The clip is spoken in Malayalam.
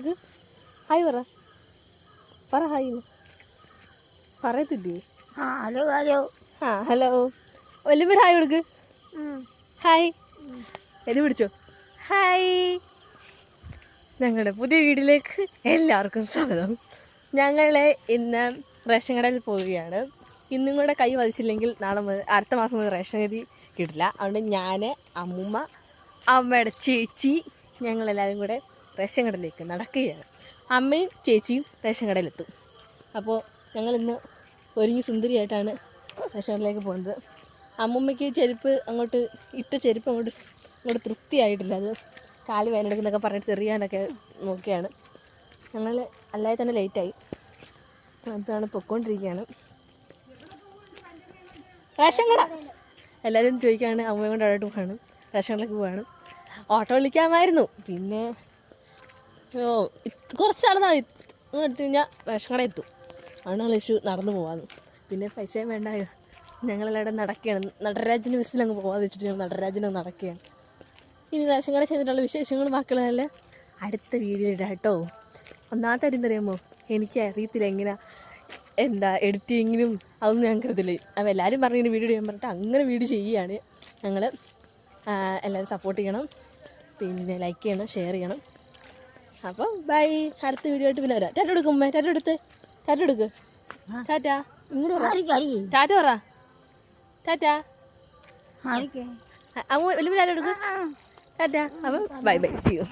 ഇത് ഹായ് പറ ഹായ് പറയത്തില്ലേ? Hello hello. ഹലോ വലിയ ഹായ് കൊടുക്ക്. ഹായ് ഇത് പിടിച്ചോ. ഹായ്. ഞങ്ങളുടെ പുതിയ വീട്ടിലേക്ക് എല്ലാവർക്കും സ്വാഗതം. ഞങ്ങൾ ഇന്ന് റേഷൻ കടയിൽ പോവുകയാണ്. ഇന്നും കൂടെ കൈ വലിച്ചില്ലെങ്കിൽ അടുത്ത മാസം മുതൽ റേഷൻ കരി കിട്ടില്ല. അതുകൊണ്ട് ഞാൻ, അമ്മൂമ്മ, അമ്മയുടെ ചേച്ചി, ഞങ്ങളെല്ലാവരും കൂടെ റേഷൻ കടയിലേക്ക് നടക്കുകയാണ്. അമ്മയും ചേച്ചിയും റേഷൻ കടയിലെത്തും. അപ്പോൾ ഞങ്ങളിന്ന് ഒരുങ്ങി സുന്ദരിയായിട്ടാണ് റേഷൻ കടയിലേക്ക് പോകുന്നത്. അമ്മൂമ്മയ്ക്ക് ഇട്ട ചെരുപ്പ് അങ്ങോട്ട് തൃപ്തിയായിട്ടില്ല. അത് കാല് വേദനെടുക്കുന്നൊക്കെ പറഞ്ഞിട്ട് എറിയാനൊക്കെ നോക്കിയാണ്. ഞങ്ങൾ അല്ലാതെ തന്നെ ലേറ്റായി. അതാണ് പൊയ്ക്കൊണ്ടിരിക്കുകയാണ്. റേഷൻ കട എല്ലാവരും ചോദിക്കുകയാണ് അമ്മയും കൊണ്ട് അവിടോട്ട് പോവാണ്, റേഷൻ കടയിലേക്ക് പോവാണ്. ഓട്ടോ വിളിക്കാമായിരുന്നു, പിന്നെ കുറച്ച് നടന്നാൽ എടുത്തു കഴിഞ്ഞാൽ റേഷൻ കട എത്തും. അതുകൊണ്ട് വിളിച്ചു നടന്നു പോകാമെന്ന്. പിന്നെ പൈസയും വേണ്ടായോ. ഞങ്ങളെല്ലാവരും നടക്കുകയാണ്. നടരാജന് ബസ്സിലങ്ങ് പോകാതെ വെച്ചിട്ട് ഞങ്ങൾ നടരാജനങ്ങ് നടക്കുകയാണ്. ഇനി റേഷൻ കട ചെയ്തിട്ടുള്ള വിശേഷങ്ങളും ബാക്കിയുള്ളതല്ലേ അടുത്ത വീഡിയോ ഇടാം കേട്ടോ. ഒന്നാമത്തെ കാര്യം അറിയാമോ, എനിക്ക് അറിയത്തില്ല എങ്ങനെ എഡിറ്റിങ്ങിനും അതൊന്നും ഞങ്ങൾക്ക് അറിയത്തില്ല. അപ്പോൾ എല്ലാവരും പറഞ്ഞിങ്ങനെ വീഡിയോ ചെയ്യാൻ പറഞ്ഞിട്ട് അങ്ങനെ വീഡിയോ ചെയ്യുകയാണ്. ഞങ്ങൾ എല്ലാവരും സപ്പോർട്ട് ചെയ്യണം, പിന്നെ ലൈക്ക് ചെയ്യണം, ഷെയർ ചെയ്യണം. അപ്പോൾ ബൈ. അടുത്ത വീഡിയോ ആയിട്ട് പിന്നെ വരാം. ടാറ്റ കൊടുക്കും. ടാറ്റ കൊടുക്ക്. ടാറ്റ ഇങ്ങോട്ട് പറ. ടാറ്റ പറ. ടാറ്റ അമ്മ വലിയ ടാറ്റ കൊടുക്ക്. ടാറ്റ. അപ്പം ബൈ. See you.